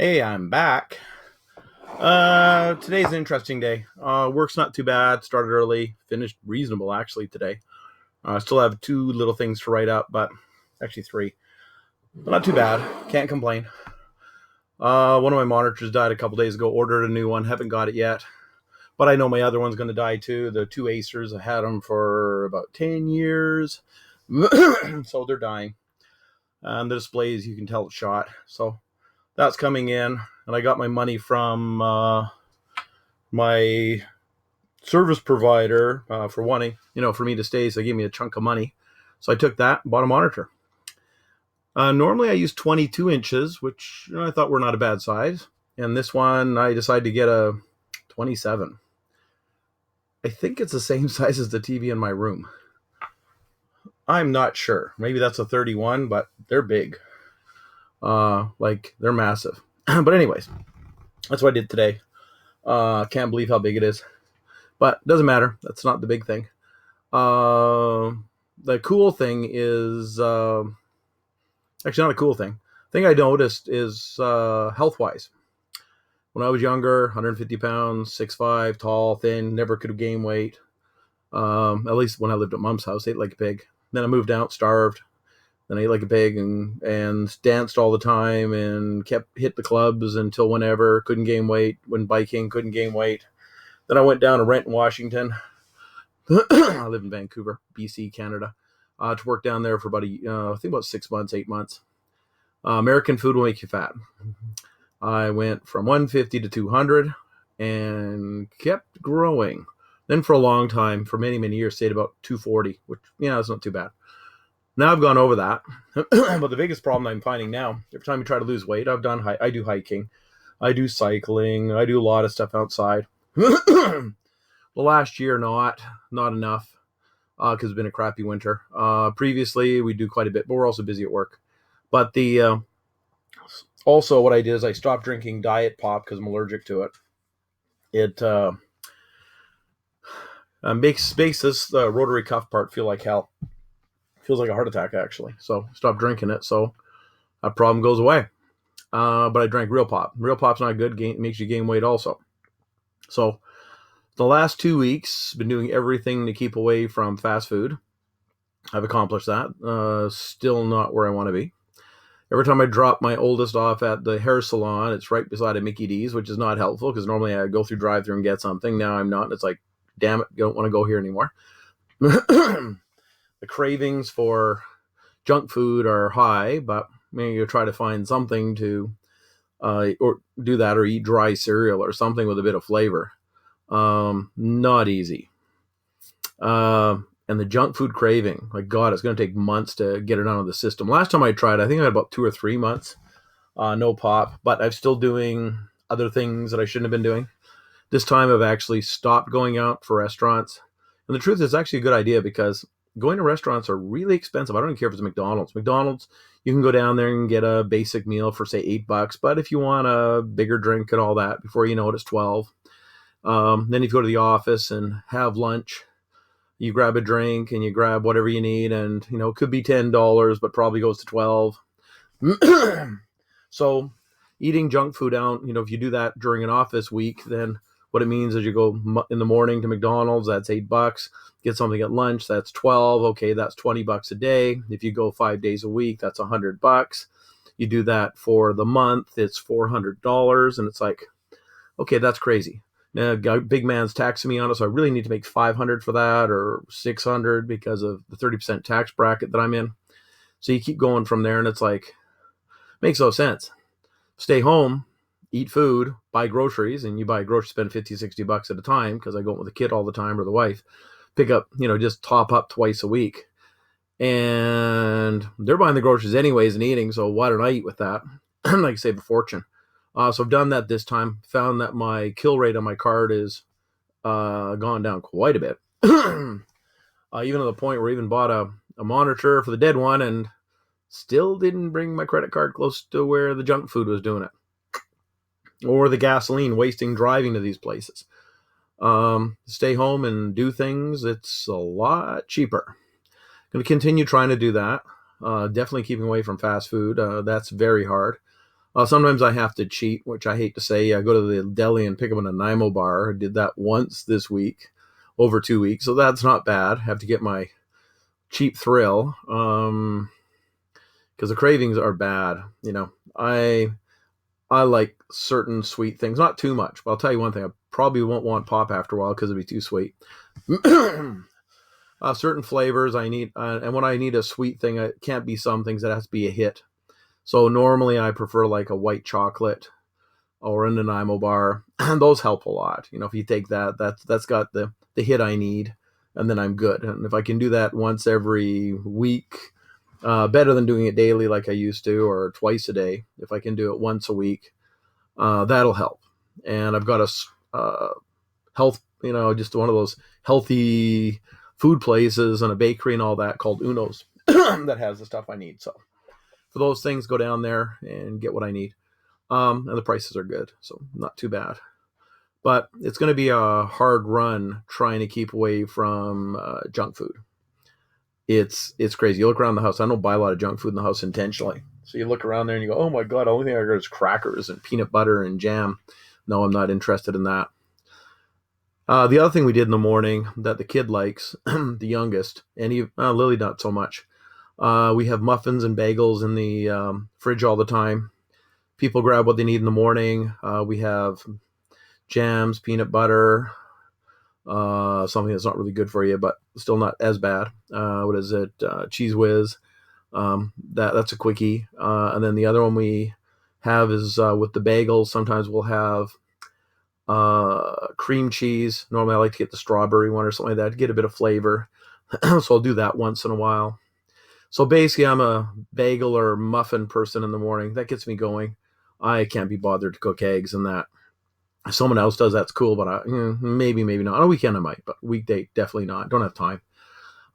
Hey, I'm back. Today's an interesting day. Work's not too bad. Started early, finished reasonable actually today. Still have two little things to write up, but actually three. But not too bad. Can't complain. One of my monitors died a couple days ago. Ordered a new one. Haven't got it yet. But I know my other one's going to die too. The two Acers, I had them for about 10 years. So they're dying. And the displays, you can tell it's shot. So that's coming in. And I got my money from my service provider for wanting, for me to stay. So they gave me a chunk of money. So I took that and bought a monitor. Normally I use 22 inches, which I thought were not a bad size. And this one, I decided to get a 27. I think it's the same size as the TV in my room. I'm not sure. Maybe that's a 31, but they're big. They're massive. But anyways, that's what I did today. Can't believe how big it is. But it doesn't matter. That's not the big thing. The cool thing is actually not a cool thing. The thing I noticed is health-wise. When I was younger, 150 pounds, 6'5", tall, thin, never could have gained weight. At least when I lived at Mom's house, ate like a pig. Then I moved out, starved. Then I ate like a pig and danced all the time and kept hit the clubs until whenever. Couldn't gain weight. When biking, couldn't gain weight. Then I went down to Renton, Washington. I live in Vancouver, BC, Canada, to work down there for about 6 months, 8 months. American food will make you fat. I went from 150 to 200 and kept growing. Then for a long time, for many, many years, stayed about 240, which, it's not too bad. Now I've gone over that. But the biggest problem I'm finding now, every time you try to lose weight, I do hiking, I do cycling, I do a lot of stuff outside. The last year, not enough, because it's been a crappy winter. Previously, we do quite a bit, but we're also busy at work. But also what I did is I stopped drinking diet pop because I'm allergic to it. It makes this rotary cuff part feel like hell. Feels like a heart attack, actually. So stop drinking it, so that problem goes away. But I drank Real Pop. Real Pop's not good. Makes you gain weight also. So the last 2 weeks, been doing everything to keep away from fast food. I've accomplished that. Still not where I want to be. Every time I drop my oldest off at the hair salon, it's right beside a Mickey D's, which is not helpful because normally I go through drive-thru and get something. Now I'm not. It's like, damn it, don't want to go here anymore. The cravings for junk food are high, but maybe you try to find something to or do that, or eat dry cereal or something with a bit of flavor. Not easy. And the junk food craving, like God, it's going to take months to get it out of the system. Last time I tried, I think I had about 2 or 3 months, no pop, but I'm still doing other things that I shouldn't have been doing. This time I've actually stopped going out for restaurants. And the truth is, it's actually a good idea because going to restaurants are really expensive. I don't even care if it's McDonald's. McDonald's, you can go down there and get a basic meal for, say, $8. But if you want a bigger drink and all that, before you know it, it's 12. Then if you go to the office and have lunch, you grab a drink and you grab whatever you need, and it could be $10, but probably goes to 12. So eating junk food out, if you do that during an office week, then what it means is you go in the morning to McDonald's, that's $8. Get something at lunch, that's 12. Okay, that's $20 a day. If you go 5 days a week, that's $100. You do that for the month, it's $400, and it's like, okay, that's crazy. Now, big man's taxing me on it, so I really need to make $500 for that, or $600 because of the 30% tax bracket that I'm in. So you keep going from there, and it's like, makes no sense. Stay home, eat food, buy groceries, and you buy groceries, spend $50, $60 at a time, because I go with the kid all the time or the wife. Pick up, just top up twice a week. And they're buying the groceries anyways and eating, so why don't I eat with that? Like, save a fortune. So I've done that this time. Found that my kill rate on my card is gone down quite a bit. Even to the point where I even bought a monitor for the dead one and still didn't bring my credit card close to where the junk food was doing it. Or the gasoline wasting driving to these places. Stay home and do things. It's a lot cheaper. Going to continue trying to do that. Definitely keeping away from fast food. That's very hard. Sometimes I have to cheat, which I hate to say. I go to the deli and pick up a Nanaimo bar. I did that once this week, over 2 weeks, so that's not bad. I have to get my cheap thrill, because the cravings are bad. I like certain sweet things, not too much, but I'll tell you one thing: I probably won't want pop after a while because it'd be too sweet. Certain flavors I need, and when I need a sweet thing, it can't be some things. That has to be a hit. So normally I prefer like a white chocolate or a Nanaimo bar, and those help a lot. If you take that, that's got the hit I need, and then I'm good. And if I can do that once every week, better than doing it daily like I used to, or twice a day. If I can do it once a week, that'll help. And I've got a health, just one of those healthy food places and a bakery and all that called Uno's that has the stuff I need. So for those things, go down there and get what I need. And the prices are good, so not too bad. But it's going to be a hard run trying to keep away from junk food. It's crazy. You look around the house. I don't buy a lot of junk food in the house intentionally. So you look around there and you go, oh my God, the only thing I got is crackers and peanut butter and jam. No, I'm not interested in that. The other thing we did in the morning that the kid likes, the youngest, and Lily not so much. We have muffins and bagels in the fridge all the time. People grab what they need in the morning. We have jams, peanut butter, something that's not really good for you, but still not as bad. What is it? Cheese Whiz. That's a quickie. And then the other one we have is with the bagels. Sometimes we'll have cream cheese. Normally I like to get the strawberry one or something like that to get a bit of flavor. So I'll do that once in a while. So basically I'm a bagel or muffin person in the morning. That gets me going. I can't be bothered to cook eggs and that. If someone else does, that's cool, but maybe not. On a weekend I might, but weekday definitely not. Don't have time.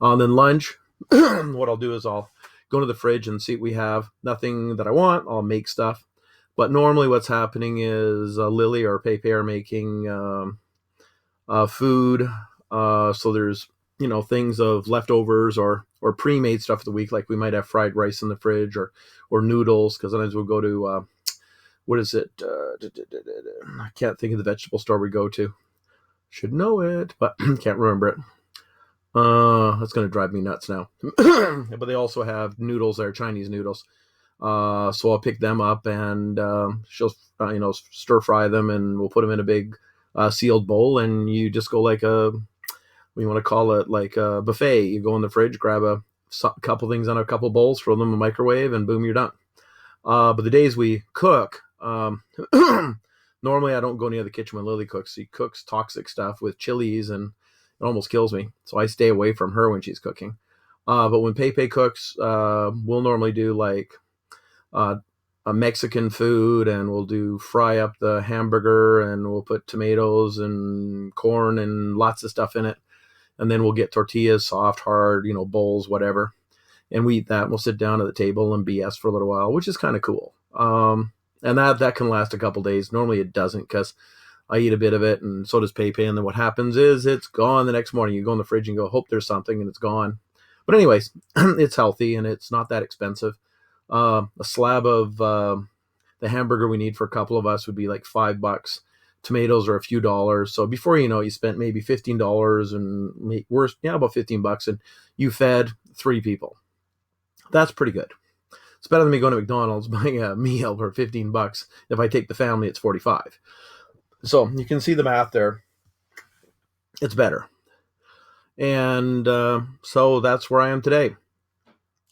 Then lunch, what I'll do is I'll go to the fridge and see what we have. Nothing that I want, I'll make stuff. But normally what's happening is Lily or Pepe are making food. So there's, things of leftovers or pre-made stuff of the week. Like we might have fried rice in the fridge or noodles, because sometimes we'll go to, what is it? I can't think of the vegetable store we go to. Should know it, but can't remember it. That's going to drive me nuts now. But they also have noodles that are Chinese noodles. So I'll pick them up and she'll, stir fry them, and we'll put them in a big sealed bowl, and you just go like we want to call it like a buffet. You go in the fridge, grab a couple things on a couple bowls, throw them in the microwave, and boom, you're done. But the days we cook, normally I don't go near the kitchen when Lily cooks. She cooks toxic stuff with chilies, and it almost kills me. So I stay away from her when she's cooking. But when Pepe cooks, we'll normally do like a Mexican food, and we'll do fry up the hamburger, and we'll put tomatoes and corn and lots of stuff in it. And then we'll get tortillas, soft, hard, bowls, whatever. And we eat that, and we'll sit down at the table and BS for a little while, which is kind of cool. And that can last a couple days. Normally it doesn't, because I eat a bit of it, and so does Pepe. And then what happens is it's gone the next morning. You go in the fridge and go, hope there's something, and it's gone. But anyways, it's healthy and it's not that expensive. A slab of the hamburger we need for a couple of us would be like $5. Tomatoes are a few dollars. So before you know, you spent maybe $15 and about $15, and you fed 3 people. That's pretty good. It's better than me going to McDonald's buying a meal for $15. If I take the family, it's $45. So you can see the math there. It's better. And so that's where I am today.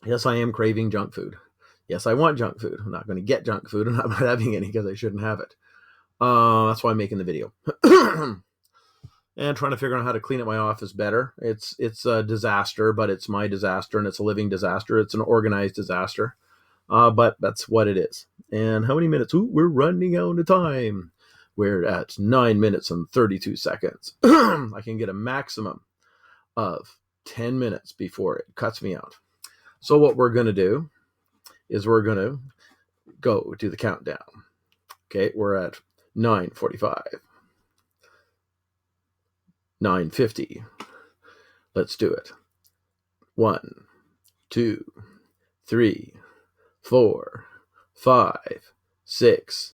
Yes, I am craving junk food. Yes, I want junk food. I'm not going to get junk food. I'm not having any because I shouldn't have it. That's why I'm making the video. And trying to figure out how to clean up my office better. It's a disaster, but it's my disaster, and it's a living disaster. It's an organized disaster. But that's what it is. And how many minutes? Ooh, we're running out of time. We're at 9 minutes and 32 seconds. I can get a maximum of 10 minutes before it cuts me out. So what we're going to do is we're going to go do the countdown. Okay, we're at 9:45. 9:50. Let's do it. 1, 2, 3, 4, 5, 6.